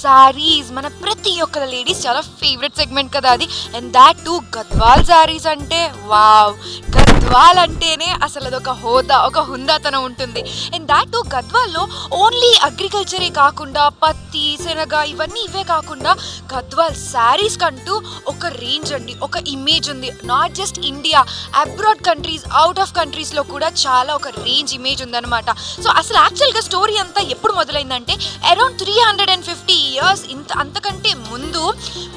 సారీస్ మన ప్రతి ఒక్క లేడీస్ చాలా ఫేవరెట్ సెగ్మెంట్ కదా అది. And that to Gadwal saris అంటే వావ్, గద్వాల్ అంటేనే అసలు అదొక హోదా, ఒక హుందాతనం ఉంటుంది. అండ్ దాట్ టు గద్వాల్లో ఓన్లీ అగ్రికల్చరే కాకుండా పత్తి, శనగ ఇవే కాకుండా గద్వాల్ శారీస్ కంటూ ఒక రేంజ్ అండి, ఒక ఇమేజ్ ఉంది. Not just India, abroad countries, out of కంట్రీస్లో కూడా చాలా ఒక రేంజ్ ఇమేజ్ ఉందన్నమాట. సో అసలు యాక్చువల్గా స్టోరీ అంతా ఎప్పుడు మొదలైందంటే అరౌండ్ 350 years అంతకంటే ముందు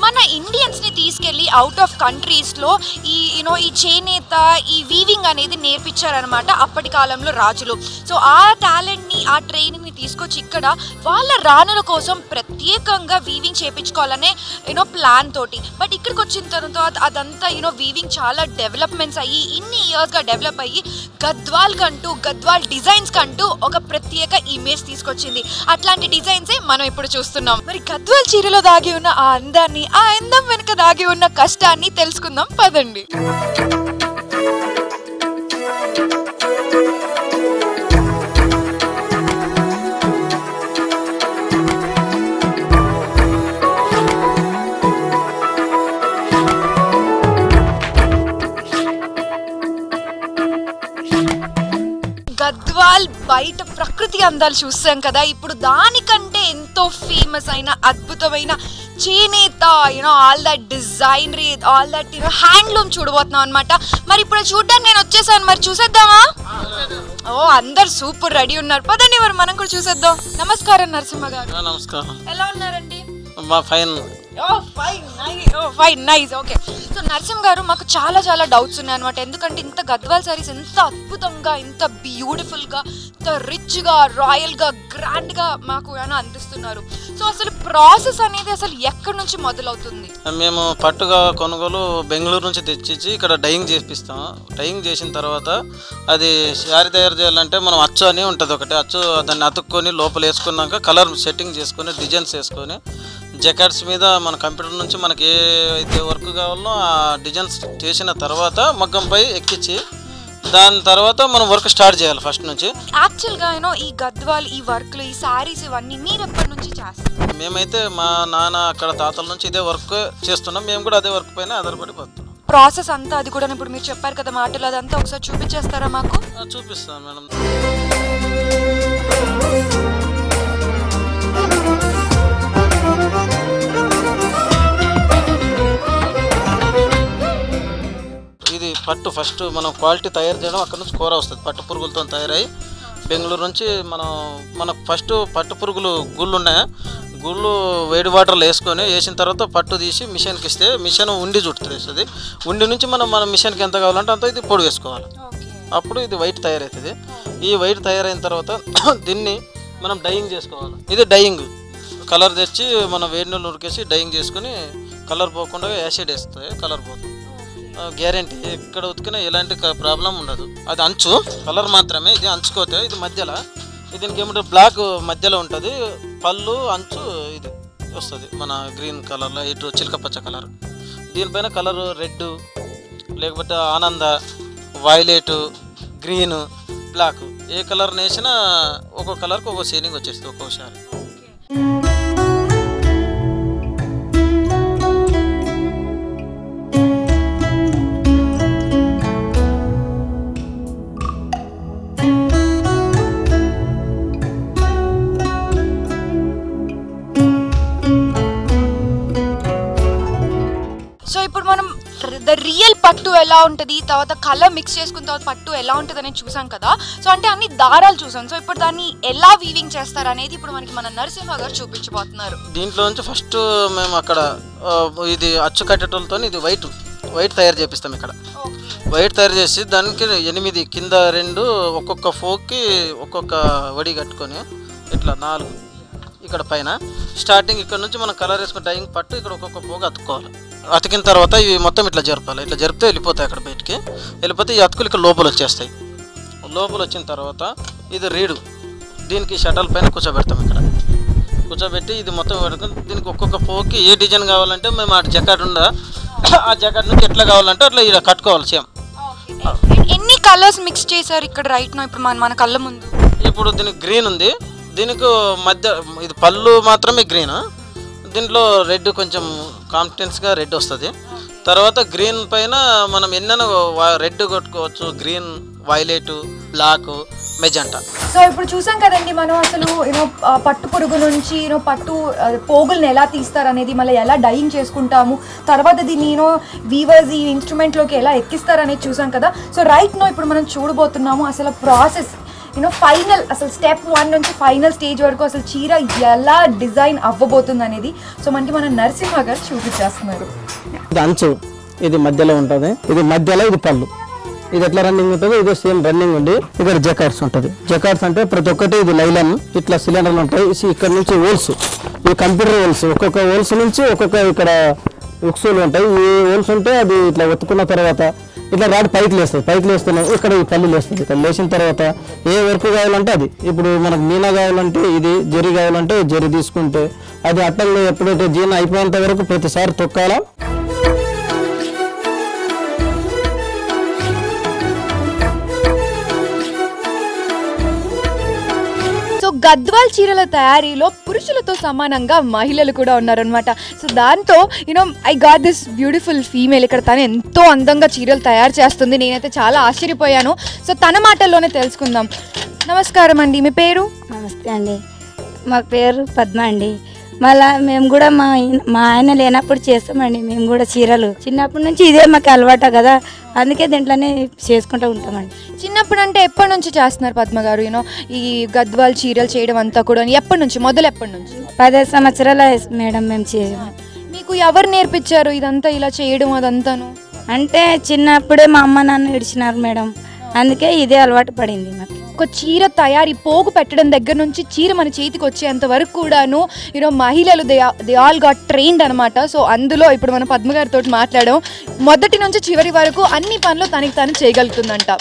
మన ఇండియన్స్ని తీసుకెళ్ళి అవుట్ ఆఫ్ కంట్రీస్లో ఈ చేనేత, ఈ వీవింగ్ అనేది నేర్పించారనమాట అప్పటి కాలంలో రాజులు. సో ఆ టాలెంట్ని, ఆ ట్రైనింగ్ని తీసుకొచ్చి ఇక్కడ వాళ్ళ రాణుల కోసం ప్రత్యేకంగా వీవింగ్ చేయించుకోవాలనే ప్లాన్ తోటి. బట్ ఇక్కడికి వచ్చిన తర్వాత అదంతా వీవింగ్ చాలా డెవలప్మెంట్స్ అయ్యి ఇన్ని ఇయర్స్గా డెవలప్ అయ్యి గద్వాల్ కంటూ, గద్వాల్ డిజైన్స్ కంటూ ఒక ప్రత్యేక ఇమేజ్ తీసుకొచ్చింది. అట్లాంటి డిజైన్సే మనం ఇప్పుడు చూస్తున్నాం. మరి గద్వాల్ చీరలో దాగి ఉన్న ఆ అందాన్ని, ఆ అందం వెనుక దాగి ఉన్న కష్టాన్ని తెలుసుకుందాం పదండి. గద్వాల్ బయట ప్రకృతి అందాలు చూస్తాం కదా, ఇప్పుడు దానికంటే ఎంతో ఫేమస్ అయిన అద్భుతమైన చేనేత, all that designery, all that handloom చూడబోతున్నాం అనమాట. మరి ఇప్పుడు చూడడానికి నేను వచ్చేసాను, మరి చూసేద్దామా? ఓ, అందరు సూపర్ రెడీ ఉన్నారు, పదండి మరి మనం కూడా చూసేద్దాం. నమస్కారం నరసింహ గారు. నమస్కారం. ఎలా ఉన్నారండి? Fine. Fine, nice, okay. So Narasimha గారు, మాకు చాలా చాలా డౌట్స్ ఉన్నాయి అనమాట. ఎందుకంటే ఇంత గద్వాల్ సారీస్ ఎంత అద్భుతంగా, ఇంత బ్యూటిఫుల్గా, ఇంత రిచ్గా, రాయల్గా, గ్రాండ్గా మాకు అందిస్తున్నారు. సో అసలు ప్రాసెస్ అనేది అసలు ఎక్కడి నుంచి మొదలవుతుంది? మేము పట్టుగా కొనుగోలు బెంగళూరు నుంచి తెచ్చి ఇక్కడ డైయింగ్ చేపిస్తాం. డైయింగ్ చేసిన తర్వాత అది శారీ తయారు చేయాలంటే మనం అచ్చు అని ఉంటుంది ఒకటి, అచ్చు దాన్ని అతుక్కొని లోపల వేసుకున్నాక కలర్ సెట్టింగ్ చేసుకొని డిజైన్స్ వేసుకొని జకాట్స్ మీద మన కంప్యూటర్ నుంచి మనకి ఏ అయితే వర్క్ కావాలో ఆ డిజైన్స్ చేసిన తర్వాత మగ్గంపై ఎక్కించి దాని తర్వాత మనం వర్క్ స్టార్ట్ చేయాలి ఫస్ట్ నుంచి. యాక్చువల్గా ఈ గద్వాల్, ఈ వర్క్లు, ఈ సారీస్ ఇవన్నీ మీరు ఎప్పటి నుంచి చేస్తారు? మేమైతే మా నాన్న అక్కడ తాతల నుంచి ఇదే వర్క్ చేస్తున్నాం, మేము కూడా అదే వర్క్ పైన ఆధారపడిపోతున్నాం. ప్రాసెస్ అంతా అది కూడా ఇప్పుడు మీరు చెప్పారు కదా మాటలు, అదంతా ఒకసారి చూపించేస్తారా మాకు? చూపిస్తాను మేడం. ఇది పట్టు ఫస్ట్ మనం క్వాలిటీ తయారు చేయడం, అక్కడ నుంచి కూర వస్తుంది. పట్టు పురుగులతో తయారై బెంగళూరు నుంచి మనకు ఫస్ట్ పట్టు పురుగులు గుళ్ళు ఉన్నాయి, గుళ్ళు వేడి వాటర్లో వేసిన తర్వాత పట్టు తీసి మిషన్కి ఇస్తే మిషన్ ఉండి చుట్టుతుంది. ఉండి నుంచి మన మిషన్కి ఎంత కావాలంటే అంత ఇది పొడి వేసుకోవాలి. అప్పుడు ఇది వైట్ తయారవుతుంది. ఈ వైట్ తయారైన తర్వాత దీన్ని మనం డైయింగ్ చేసుకోవాలి. ఇది డైయింగ్ కలర్ తెచ్చి మనం వేడి నీళ్ళు ఉరికేసి డైయింగ్ చేసుకుని కలర్ పోకుండా యాసిడ్ వేస్తాయి, కలర్ పోతుంది. గ్యారెంటీ, ఇక్కడ ఉతికినా ఎలాంటి ప్రాబ్లం ఉండదు. అది అంచు కలర్ మాత్రమే, ఇది అంచుకోతే ఇది మధ్యలో, దీనికి ఏమంటే బ్లాక్ మధ్యలో ఉంటుంది, పళ్ళు అంచు ఇది వస్తుంది మన గ్రీన్ కలర్లో, ఇటు చిలకపచ్చ కలర్. దీనిపైన కలర్ రెడ్, లేకపోతే ఆనంద, వైలెట్, గ్రీన్, బ్లాక్, ఏ కలర్ వేసినా ఒక్కొక్క కలర్కి ఒక్కొక్క షేడింగ్ వచ్చేస్తుంది ఒక్కొక్కసారి. సో ఇప్పుడు మనం ద రియల్ పట్టు ఎలా ఉంటుంది, తర్వాత కలర్ మిక్స్ చేసుకున్న తర్వాత పట్టు ఎలా ఉంటుంది అనేది చూసాం కదా. సో అంటే అన్ని దారాలు చూసాం. సో ఇప్పుడు దాన్ని ఎలా వీవింగ్ చేస్తారు అనేది ఇప్పుడు మనకి మన నరసింహ గారు చూపించబోతున్నారు. దీంట్లో నుంచి ఫస్ట్ మేము అక్కడ ఇది అచ్చు కట్టేటోళ్ళతో ఇది వైట్ తయారు చేపిస్తాం. ఇక్కడ వైట్ తయారు చేసి దానికి 8 కింద 2 ఒక్కొక్క ఫోక్కి ఒక్కొక్క వడి కట్టుకొని ఇట్లా 4 ఇక్కడ పైన స్టార్టింగ్ ఇక్కడ నుంచి మనం కలర్ వేసుకుని డైయింగ్ పట్టు ఇక్కడ ఒక్కొక్క పోగు అతుక్కోవాలి. అతికిన తర్వాత ఇవి మొత్తం ఇట్లా జరపాలి. ఇట్లా జరిపితే వెళ్ళిపోతాయి, అక్కడ బయటికి వెళ్ళిపోతే ఈ అతుకులు ఇక్కడ లోపల వచ్చేస్తాయి. లోపల వచ్చిన తర్వాత ఇది రీడు, దీనికి షటల్ పైన కూర్చోబెడతాం. ఇక్కడ కూర్చోబెట్టి ఇది మొత్తం పెట్టుకుని దీనికి ఒక్కొక్క పోకి ఏ డిజైన్ కావాలంటే మేము ఆ జకాట్ ఉందా ఆ జకాట్ నుంచి ఎట్లా కావాలంటే అట్లా ఇలా కట్టుకోవాలి. సేమ్ ఎన్ని కలర్స్ మిక్స్ చేశారు ఇక్కడ రైట్ నో ఇప్పుడు మన కళ్ళ ముందు? ఇప్పుడు దీనికి గ్రీన్ ఉంది, దీనికి మధ్య ఇది పళ్ళు మాత్రమే గ్రీన్, దీంట్లో రెడ్ కొంచెం కాన్ఫిడెన్స్గా రెడ్ వస్తుంది. తర్వాత గ్రీన్ పైన మనం ఎన్నైనా రెడ్ కొట్టుకోవచ్చు, green, violet, black, magenta. So ఇప్పుడు చూసాం కదండి మనం అసలు పట్టు పురుగు నుంచి పట్టు పోగుల్ని ఎలా తీస్తారు అనేది, మళ్ళీ ఎలా డైయింగ్ చేసుకుంటాము, తర్వాత దీన్ని వీవర్స్ ఈ ఇన్స్ట్రుమెంట్లోకి ఎలా ఎక్కిస్తారు అనేది చూసాం కదా. సో రైట్ ఇప్పుడు మనం చూడబోతున్నాము అసలు ప్రాసెస్ ఫైనల్, అసలు స్టెప్ 1 నుంచి ఫైనల్ స్టేజ్ వరకు అసలు చీర ఎలా డిజైన్ అవ్వబోతుంది అనేది. సో మనకి మన నరసింహ గారు చూపించేస్తున్నారు. ఇది అంచు, ఇది మధ్యలో ఉంటుంది, ఇది మధ్యలో ఇది పళ్ళు, ఇది ఎట్లా రన్నింగ్ ఉంటుంది, ఇది సేమ్ రన్నింగ్ ఉంది. ఇక్కడ జకార్డ్స్ ఉంటుంది. జకార్డ్స్ అంటే ప్రతి ఒక్కటి ఇది లైలన్, ఇట్లా సిలిండర్లు ఉంటాయి. ఇక్కడ నుంచి హోల్స్, ఈ కంప్యూటర్ హోల్స్, ఒక్కొక్క హోల్స్ నుంచి ఒక్కొక్క ఇక్కడ ఉక్సులు ఉంటాయి. ఈ హోల్స్ ఉంటే అది ఇట్లా ఒత్తుకున్న తర్వాత ఇట్లా రాడ్ పైకి లేస్తుంది. పైకి లేస్తున్నాయి ఇక్కడ ఈ పళ్ళు లేస్తుంది. ఇక్కడ లేచిన తర్వాత ఏ వర్క్ కావాలంటే అది, ఇప్పుడు మనకు మీనా కావాలంటే ఇది, జరి కావాలంటే జరి తీసుకుంటే అది అట్టల్లో ఎప్పుడైతే జీన అయిపోయేంత వరకు ప్రతిసారి తొక్కాలా. సో గద్వాల్ చీరల తయారీలో పురుషులతో సమానంగా మహిళలు కూడా ఉన్నారనమాట. సో దాంతో I got this beautiful female. ఇక్కడ తను ఎంతో అందంగా చీరలు తయారు చేస్తుంది. నేనైతే చాలా ఆశ్చర్యపోయాను. సో తన మాటల్లోనే తెలుసుకుందాం. నమస్కారం అండి, మీ పేరు? నమస్తే అండి, మా పేరు పద్మ అండి. మళ్ళా మేము కూడా మా ఆయన లేనప్పుడు చేస్తామండి. మేము కూడా చీరలు చిన్నప్పటి నుంచి ఇదే మాకు అలవాటు కదా, అందుకే దీంట్లోనే చేసుకుంటూ ఉంటామండి. చిన్నప్పుడు అంటే ఎప్పటి నుంచి చేస్తున్నారు పద్మ గారు ఈ గద్వాల్ చీరలు చేయడం అంతా కూడా? ఎప్పటి నుంచి ఎప్పటి నుంచి? 15 సంవత్సరాల మేడం మేము చేయము. మీకు ఎవరు నేర్పించారు ఇదంతా ఇలా చేయడం అదంతాను? అంటే చిన్నప్పుడే మా అమ్మ నాన్న ఇడిచినారు మేడం, అందుకే ఇదే అలవాటు పడింది మాకు. ఒక చీర తయారీ పోగు పెట్టడం దగ్గర నుంచి చీర మన చేతికి వచ్చేంత వరకు కూడాను మహిళలు దే ఆల్ గాట్ ట్రైన్డ్ అనమాట. సో అందులో ఇప్పుడు మనం పద్మ గారితో మాట్లాడాం. మొదటి నుంచి చివరి వరకు అన్ని పనులు తనకి తాను చేయగలుగుతుందంట.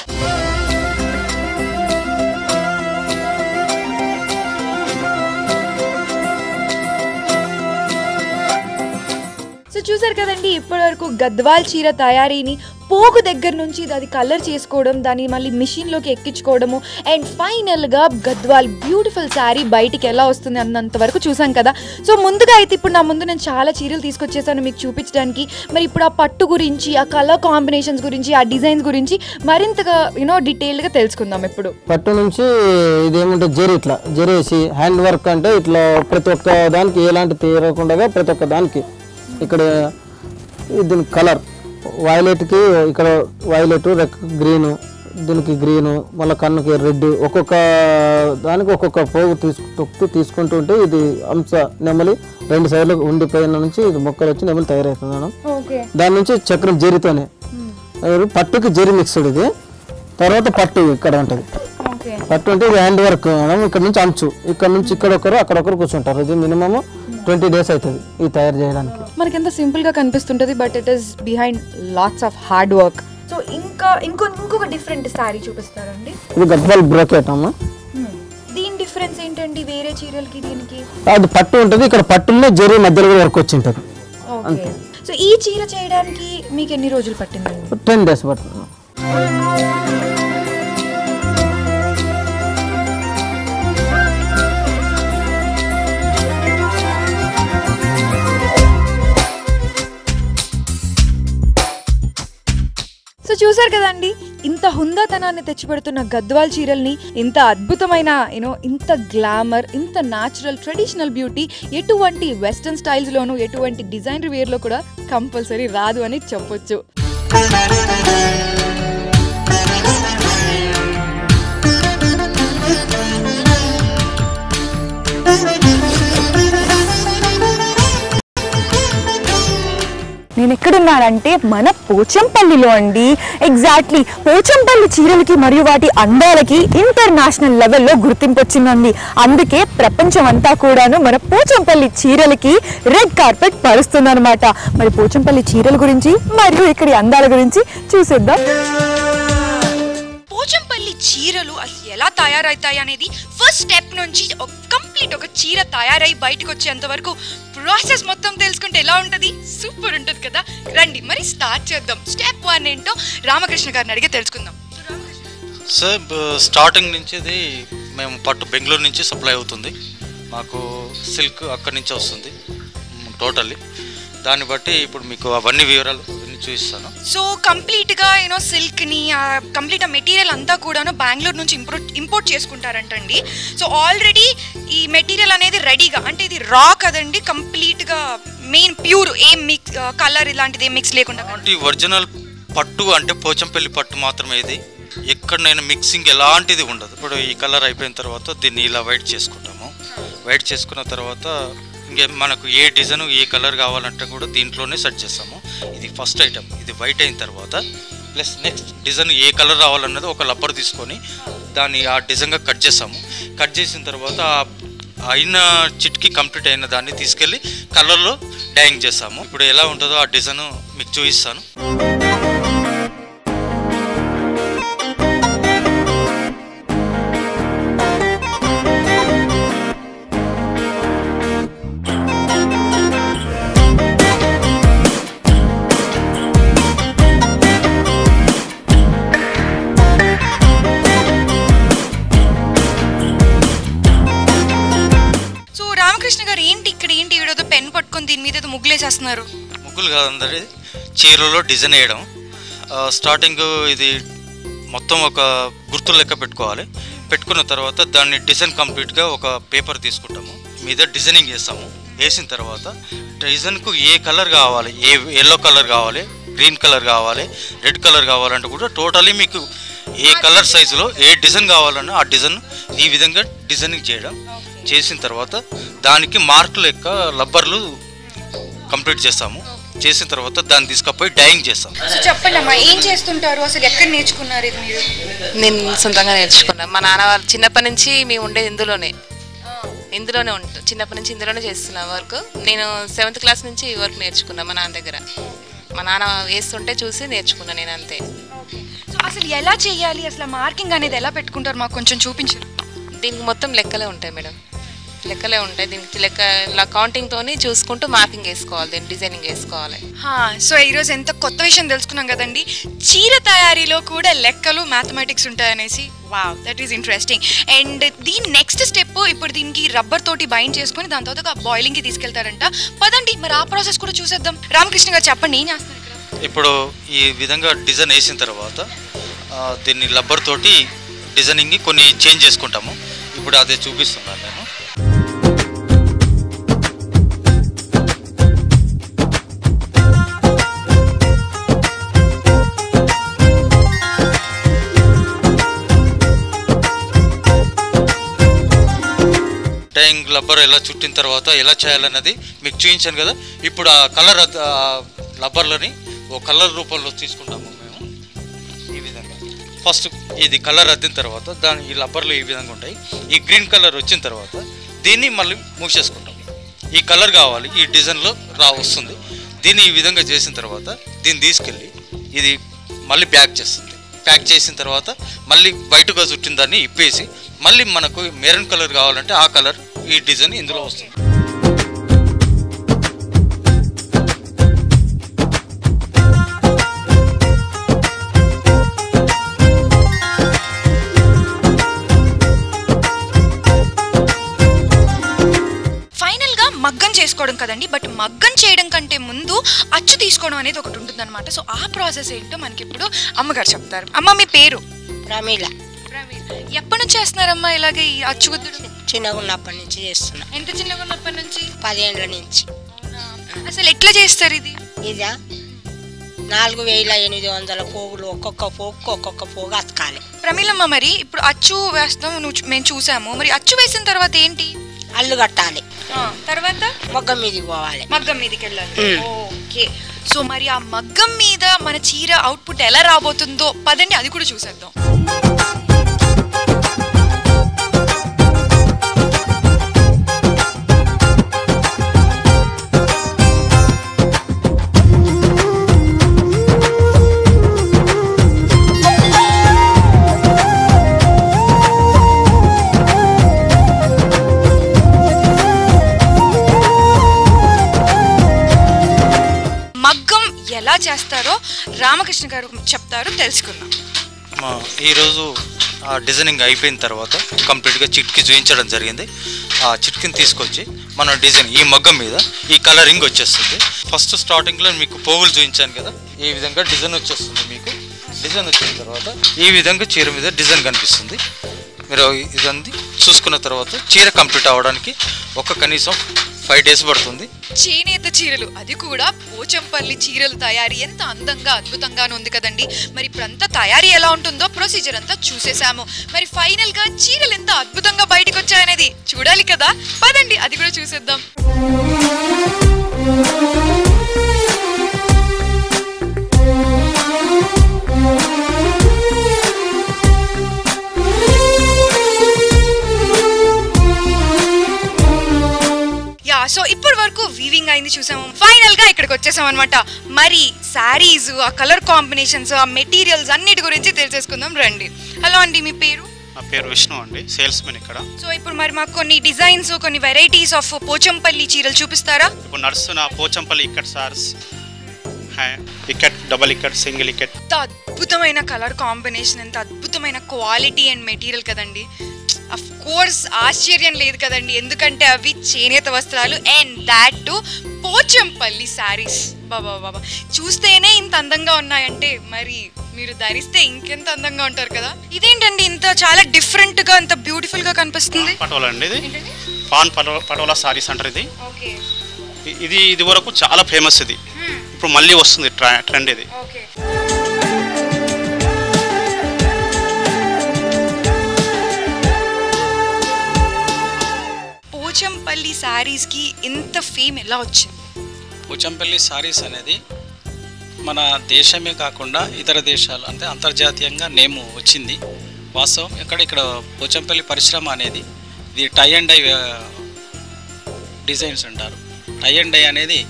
సో చూసారు కదండి, ఇప్పటి వరకు గద్వాల్ చీర తయారీని పోగు దగ్గర నుంచి అది కలర్ చేసుకోవడం, దాన్ని మళ్ళీ మిషన్లోకి ఎక్కించుకోవడము, అండ్ ఫైనల్గా గద్వాల్ బ్యూటిఫుల్ శారీ బయటికి ఎలా వస్తుంది అన్నంత వరకు చూసాం కదా. సో ముందుగా అయితే ఇప్పుడు నా ముందు నేను చాలా చీరలు తీసుకొచ్చేసాను మీకు చూపించడానికి. మరి ఇప్పుడు ఆ పట్టు గురించి, ఆ కలర్ కాంబినేషన్స్ గురించి, ఆ డిజైన్స్ గురించి మరింతగా డీటెయిల్డ్గా తెలుసుకుందాం. ఇప్పుడు పట్టు నుంచి ఇదేమంటే జరి, ఇట్లా జరేసి హ్యాండ్ వర్క్ అంటే ఇట్లా ప్రతి ఒక్క దానికి ఎలాంటి తీరకుండా ప్రతి ఒక్క దానికి ఇక్కడ దీని కలర్ వైలెట్కి ఇక్కడ వైలెట్, గ్రీను, దీనికి గ్రీను, మళ్ళీ కన్నుకి రెడ్, ఒక్కొక్క దానికి ఒక్కొక్క పోగు తీసుకుంటూ ఉంటే ఇది అంశ నెమలి 2 సైడ్లు ఉండిపోయిన నుంచి ఇది మొక్కలు వచ్చి నెమలి తయారవుతుంది మేడం. దాని నుంచి చక్రం జరితోనే, పట్టుకి జరి మిక్స్డ్ ఇది. తర్వాత పట్టు ఇక్కడ ఉంటుంది. పట్టు అంటే ఇది హ్యాండ్ వర్క్ మేడం. ఇక్కడ నుంచి అంచు, ఇక్కడ నుంచి ఇక్కడ ఒకరు అక్కడ ఒకరు కూర్చుంటారు. ఇది మినిమమ్ 20 days అవుతుంది ఇది తయారు చేయడానికి. మనకి ఎంత సింపుల్ గా కనిపిస్తుంటది, but it is behind lots of hard work. So ఇంకొక డిఫరెంట్ సారీ చూపిస్తారండి. ఇది గద్వాల్ బ్రోకెట్ అమ్మా. దీని డిఫరెన్స్ ఏంటండి వేరే చీరలకి దీనికి? అది పట్టు ఉంటుంది, ఇక్కడ పట్టుల్లో జరి మధ్యలో వర్క్ వచ్చి ఉంటుంది. సో ఈ చీర చేయడానికి మీకు ఎన్ని రోజులు పట్టిందండి? 10 days పడుతుంది. సో చూసారు కదండి, ఇంత హుందాతనాన్ని తెచ్చిపెడుతున్న గద్వాల్ చీరల్ని, ఇంత అద్భుతమైన ఇంత గ్లామర్, ఇంత న్యాచురల్ ట్రెడిషనల్ బ్యూటీ ఎటువంటి వెస్టర్న్ స్టైల్స్లోనూ, ఎటువంటి డిజైనర్ వేర్లో కూడా కంపల్సరీ రాదు అని చెప్పొచ్చు. నేను ఎక్కడున్నానంటే మన పోచంపల్లిలో అండి. ఎగ్జాక్ట్లీ పోచంపల్లి చీరలకి మరియు వాటి అందాలకి ఇంటర్నేషనల్ లెవెల్లో గుర్తింపు వచ్చిందండి. అందుకే ప్రపంచం అంతా కూడాను మన పోచంపల్లి చీరలకి రెడ్ కార్పెట్ పరుస్తుందన్నమాట. మరి పోచంపల్లి చీరల గురించి మరియు ఇక్కడి అందాల గురించి చూసేద్దాం. పోచంపల్లి చీరలు అసలు ఎలా తయారవుతాయి అనేది ఫస్ట్ స్టెప్ నుంచి కంప్లీట్ ఒక చీర తయారై బయటకు వచ్చేంత వరకు ప్రాసెస్ మొత్తం తెలుసుకుంటే ఎలా ఉంటుంది? సూపర్ ఉంటుంది కదా. రండి మరి స్టార్ట్ చేద్దాం. స్టెప్ 1 ఏంటో రామకృష్ణ గారిని అడిగి తెలుసుకుందాం. సార్ స్టార్టింగ్ నుంచి ఇది మేము పట్టు బెంగళూరు నుంచి సప్లై అవుతుంది. మాకు సిల్క్ అక్కడి నుంచి వస్తుంది, టోటల్లీ. దాన్ని బట్టి ఇప్పుడు మీకు అవన్నీ వివరాలు చూపిస్తాను. సో కంప్లీట్గా సిల్క్ని కంప్లీట్ ఆ మెటీరియల్ అంతా కూడాను బెంగళూరు నుంచి ఇంపోర్ట్ చేసుకుంటారంటండి. సో ఆల్రెడీ ఈ మెటీరియల్ అనేది రెడీగా, అంటే ఇది రా కదండి, కంప్లీట్గా మెయిన్ ప్యూర్ ఏం మిక్స్ కలర్ ఇలాంటిది ఏం మిక్స్ లేకుండా ఒరిజినల్ పట్టు అంటే పోచంపల్లి పట్టు మాత్రమే. ఇది ఎక్కడైనా మిక్సింగ్ ఎలాంటిది ఉండదు. ఇప్పుడు ఈ కలర్ అయిపోయిన తర్వాత దీన్ని ఇలా వైట్ చేసుకుంటాము. వైట్ చేసుకున్న తర్వాత ఇంకే మనకు ఏ డిజైన్ ఏ కలర్ కావాలంటే కూడా దీంట్లోనే సెట్ చేస్తాము. ఇది ఫస్ట్ ఐటమ్. ఇది వైట్ అయిన తర్వాత ప్లస్ నెక్స్ట్ డిజైన్ ఏ కలర్ రావాలన్నది ఒక రబ్బర్ తీసుకొని దాన్ని ఆ డిజైన్గా కట్ చేస్తాము. కట్ చేసిన తర్వాత అయిన చిట్కి కంప్లీట్ అయిన దాన్ని తీసుకెళ్ళి కలర్లో డైయింగ్ చేస్తాము. ఇప్పుడు ఎలా ఉంటుందో ఆ డిజైన్ మీకు చూపిస్తాను. రామకృష్ణ గారు ఏంటి ఇక్కడ ఏంటి ఈడో పెన్ పట్టుకొని దీని మీద ముగ్గులేసేస్తున్నారు? ముగ్గులు కాదండి, చీరలో డిజైన్ వేయడం. స్టార్టింగ్ ఇది మొత్తం ఒక గుర్తులు లెక్క పెట్టుకోవాలి. పెట్టుకున్న తర్వాత దాన్ని డిజైన్ కంప్లీట్గా ఒక పేపర్ తీసుకుంటాము, మీద డిజైనింగ్ చేస్తాము. వేసిన తర్వాత డిజైన్కు ఏ కలర్ కావాలి, ఏ ఎల్లో కలర్ కావాలి, గ్రీన్ కలర్ కావాలి, రెడ్ కలర్ కావాలంటే కూడా టోటలీ మీకు ఏ కలర్ సైజులో ఏ డిజైన్ కావాలన్నా ఆ డిజైన్ ఈ విధంగా డిజైనింగ్ చేయడం. చేసిన తర్వాత దానికి మార్కులు లెక్క రబ్బర్లు కంప్లీట్ చేస్తాము. చేసిన తర్వాత దాన్ని తీసుకుపోయి డైయింగ్ చేస్తాం. చెప్పండి అమ్మా, ఏం చేస్తుంటారు, అసలు ఎక్కడ నేర్చుకున్నారు ఇది మీరు? నేను సొంతంగా నేర్చుకున్నాను. మా నాన్న వాళ్ళు చిన్నప్పటి నుంచి మేము ఉండేది ఇందులోనే ఉంటాం. చిన్నప్పటి నుంచి ఇందులోనే చేస్తున్నాం వర్క్. నేను 7th క్లాస్ నుంచి ఈ వర్క్ నేర్చుకున్నాను మా నాన్న దగ్గర. మా నాన్న వేస్తుంటే చూసి నేర్చుకున్నాను నేను, అంతే. సో అసలు ఎలా చేయాలి, అసలు మార్కింగ్ అనేది ఎలా పెట్టుకుంటారు, మాకు కొంచెం చూపించరు? దీనికి మొత్తం లెక్కలే ఉంటాయి మేడం, లెక్కలే ఉంటాయి. దీనికి లెక్క ఇలా కౌంటింగ్తోని చూసుకుంటూ మార్కింగ్ వేసుకోవాలి, దీన్ని డిజైనింగ్ వేసుకోవాలి. సో ఈరోజు ఎంత కొత్త విషయం తెలుసుకున్నాం కదండి, చీర తయారీలో కూడా లెక్కలు మ్యాథమెటిక్స్ ఉంటాయనేసి. Wow, that is interesting. And దీని నెక్స్ట్ స్టెప్, ఇప్పుడు దీనికి రబ్బర్ తోటి బైండ్ చేసుకుని దాని తర్వాత బాయిలింగ్కి తీసుకెళ్తారంట. పదండి మరి ఆ ప్రాసెస్ కూడా చూసేద్దాం. రామకృష్ణ గారు చెప్పండి, ఏం చేస్తారు ఇక్కడ? ఇప్పుడు ఈ విధంగా డిజైన్ వేసిన తర్వాత దీన్ని రబ్బర్ తోటి డిజైనింగ్ కొన్ని చేంజ్ చేసుకుంటాము. ఇప్పుడు అదే చూపిస్తున్నాను నేను. డైయింగ్ రబ్బర్ ఎలా చుట్టిన తర్వాత ఎలా చేయాలన్నది మీకు చూపించాను కదా. ఇప్పుడు ఆ కలర్ రబ్బర్లని ఓ కలర్ రూపంలో తీసుకుంటాము మేము. ఈ విధంగా ఫస్ట్ ఇది కలర్ అద్దిన తర్వాత ఈ రబ్బర్లు ఈ విధంగా ఉంటాయి. ఈ గ్రీన్ కలర్ వచ్చిన తర్వాత దీన్ని మళ్ళీ మూసేసుకుంటాం. ఈ కలర్ కావాలి, ఈ డిజైన్లో వస్తుంది. దీన్ని ఈ విధంగా చేసిన తర్వాత దీన్ని తీసుకెళ్ళి ఇది మళ్ళీ ప్యాక్ చేస్తుంది. ప్యాక్ చేసిన తర్వాత మళ్ళీ బయటగా చుట్టిన దాన్ని ఇప్పేసి మళ్ళీ మనకు మెరూన్ కలర్ కావాలంటే ఆ కలర్ ఈ డిజైన్ ఇందులో వస్తుంది. మగ్గం చేసుకోవడం కదండి, బట్ మగ్గం చేయడం కంటే ముందు అచ్చు తీసుకోవడం అనేది ఒకటి ఉంటుంది అనమాట. సో ఆ ప్రాసెస్ ఏంటో మనకి ఇప్పుడు అమ్మగారు చెప్తారు. అమ్మ, మీ పేరు? ప్రమీల. ఎప్పటి నుంచి చేస్తున్నారమ్మా ఇలాగే ఈ అచ్చు గుద్దడం? చిన్నగా ఉన్నప్పటి నుంచి చేస్తున్నా. ఎంత చిన్నగా ఉన్నప్పటి నుంచి? 10 ఏళ్ళ నుంచి. అసలు ఎట్లా చేస్తారు ఇది? ఇదా 4800 పోగులు, ఒక్కొక్క పోగుకు ఒక్కొక్క పోగు అతకాలి. ప్రమీలమ్మ, మరి ఇప్పుడు అచ్చు వేస్తాం మేము చూసాము, మరి అచ్చు వేసిన తర్వాత ఏంటి? అల్లు కట్టాలి, తర్వాత మగ్గం మీదకి పోవాలి, మగ్గం మీదకి వెళ్ళాలి. ఓకే, సో మరి ఆ మగ్గం మీద మన చీర అవుట్పుట్ ఎలా రాబోతుందో పదండి అది కూడా చూసేద్దాం. ఎలా చేస్తారో రామకృష్ణ గారు చెప్తారు, తెలుసుకుందాం. ఈరోజు ఆ డిజైనింగ్ అయిపోయిన తర్వాత కంప్లీట్గా చిట్కి చూపించడం జరిగింది. ఆ చిట్కిని తీసుకొచ్చి మన డిజైన్ ఈ మగ్గం మీద ఈ కలరింగ్ వచ్చేస్తుంది. ఫస్ట్ స్టార్టింగ్లో మీకు పోగులు చూపించాను కదా, ఈ విధంగా డిజైన్ వచ్చేస్తుంది. మీకు డిజైన్ వచ్చిన తర్వాత ఈ విధంగా చీర మీద డిజైన్ కనిపిస్తుంది. మీరు ఇదంతా చూసుకున్న తర్వాత చీర కంప్లీట్ అవ్వడానికి కనీసం 5 days పడుతుంది. చేనేత చీరలు, అది కూడా పోచంపల్లి చీరలు తయారీ ఎంత అందంగా అద్భుతంగానే ఉంది కదండి. మరి ఇప్పుడంతా తయారీ ఎలా ఉంటుందో ప్రొసీజర్ అంతా చూసేసాము. మరి ఫైనల్ గా చీరలు ఎంత అద్భుతంగా బయటకు వచ్చాయనేది చూడాలి కదా, పదండి అది కూడా చూసేద్దాం. సో ఇప్పటి వరకు వీవింగ్ అయింది చూసాము, ఫైనల్ గా ఇక్కడికి వచ్చేసాం అనమాట. మరి శారీస్, ఆ కలర్ కాంబినేషన్స్, ఆ మెటీరియల్స్ అన్నిటి గురించి తెలిసేసుకుందాం రండి. హలో అండి, మీ పేరు? నా పేరు విష్ణు అండి, సేల్స్మెన్ ఇక్కడ. సో ఇప్పుడు మరి మాకు కొన్ని డిజైన్స్, కొన్ని వెరైటీస్ ఆఫ్ పోచంపల్లి చీరలు చూపిస్తారా? ఇప్పుడు నడుస్తున్న Pochampalli ikat sirs, ikat, double ikat, single ikat. ఎంత అద్భుతమైన కలర్ కాంబినేషన్, ఎంత అద్భుతమైన క్వాలిటీ అండ్ మెటీరియల్ కదండి. అఫ్ కోర్స్ ఆశ్చర్యం లేదు కదండి, ఎందుకంటే అవి చేనేత వస్త్రాలు and that too Pochampalli saris. బాబా బాబా, చూస్తేనే ఇంత అందంగా ఉన్నాయంటే మరి మీరు ధరిస్తే ఇంకెంత అందంగా ఉంటారు కదా. ఇదేంటండి ఇంత చాలా డిఫరెంట్ గా, ఇంత బ్యూటిఫుల్ గా కనిపిస్తుంది? పటోలా అండి ఇది, పాన్ పటోలా సారీస్ అంటారు ఇది. ఇది వరకు చాలా ఫేమస్, ఇది ఇప్పుడు మళ్ళీ వస్తుంది ట్రెండ్ ఇది. పోచంపల్లి శారీస్ కి ఇంత ఫేమ్ ఎలా వచ్చింది? పోచంపల్లి శారీస్ అనేది మన దేశమే కాకుండా ఇతర దేశాలు అంటే అంతర్జాతీయంగా నేము వచ్చింది. వాస్తవం ఇక్కడ పోచంపల్లి పరిశ్రమ అనేది ఇది టై అండ్ డై డిజైన్స్ అంటారు. టై అండ్ డై అనేది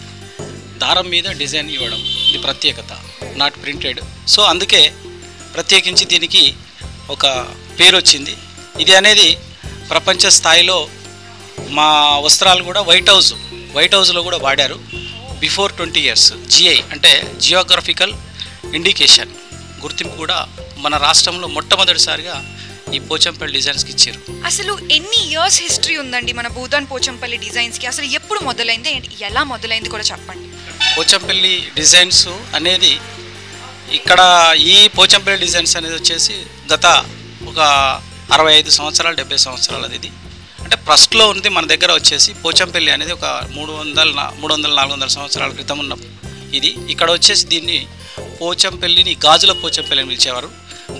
దారం మీద డిజైన్ ఇవ్వడం, ఇది ప్రత్యేకత, నాట్ ప్రింటెడ్. సో అందుకే ప్రత్యేకించి దీనికి ఒక పేరు వచ్చింది. ఇది అనేది ప్రపంచ స్థాయిలో మా వస్త్రాలు కూడా వైట్ హౌస్లో కూడా వాడారు. బిఫోర్ 20 years జిఐ అంటే జియోగ్రఫికల్ ఇండికేషన్ గుర్తింపు కూడా మన రాష్ట్రంలో మొట్టమొదటిసారిగా ఈ పోచంపల్లి డిజైన్స్కి ఇచ్చారు. అసలు ఎన్ని ఇయర్స్ హిస్టరీ ఉందండి మన భూదాన్ పోచంపల్లి డిజైన్స్కి? అసలు ఎప్పుడు మొదలైంది, ఎలా మొదలైంది కూడా చెప్పండి. పోచంపల్లి డిజైన్స్ అనేది ఇక్కడ ఈ పోచంపల్లి డిజైన్స్ అనేది వచ్చేసి గత ఒక 65 సంవత్సరాలు 70 సంవత్సరాలది. ఇది అంటే ఫస్ట్లో ఉంది మన దగ్గర వచ్చేసి పోచంపల్లి అనేది ఒక 300-400 సంవత్సరాల క్రితం ఉన్న ఇది. ఇక్కడ వచ్చేసి దీన్ని పోచంపల్లిని గాజుల పోచంపల్లి అని పిలిచేవారు.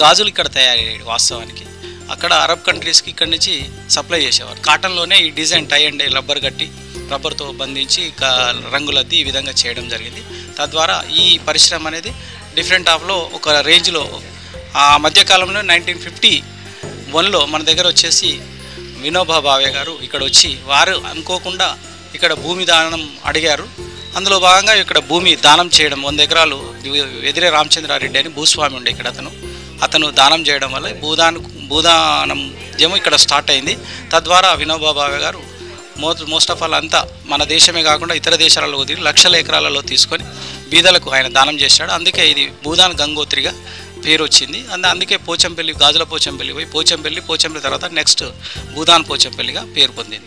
గాజులు ఇక్కడ తయారయ్యాయి వాస్తవానికి. అక్కడ అరబ్ కంట్రీస్కి ఇక్కడి నుంచి సప్లై చేసేవారు. కాటన్లోనే ఈ డిజైన్ టై అండ్ రబ్బర్ కట్టి రబ్బర్తో బంధించి రంగులద్ది ఈ విధంగా చేయడం జరిగింది. తద్వారా ఈ పరిశ్రమ అనేది డిఫరెంట్ ఆఫ్లో ఒక రేంజ్లో ఆ మధ్యకాలంలో 1951లో మన దగ్గర వచ్చేసి వినోబా భావే గారు ఇక్కడ వచ్చి వారు అనుకోకుండా ఇక్కడ భూమి దానం అడిగారు. అందులో భాగంగా ఇక్కడ భూమి దానం చేయడం 100 ఎకరాలు ఎదిరే రామచంద్రారెడ్డి అని భూస్వామి ఉండే ఇక్కడ అతను దానం చేయడం వల్ల భూదానం ఉద్యమం ఇక్కడ స్టార్ట్ అయింది. తద్వారా వినోబా భావే గారు మోస్ట్ ఆఫ్ ఆల్ అంతా మన దేశమే కాకుండా ఇతర దేశాలలో వదిలి లక్షల ఎకరాలలో తీసుకొని బీదలకు ఆయన దానం చేశాడు. అందుకే ఇది భూదాన్ గంగోత్రిగా పేరు వచ్చింది. అందుకే పోచంపల్లి, గాజుల పోచంపల్లి పోయి పోచంపల్లి తర్వాత నెక్స్ట్ భూదాన్ పోచంపల్లిగా పేరు పొందింది.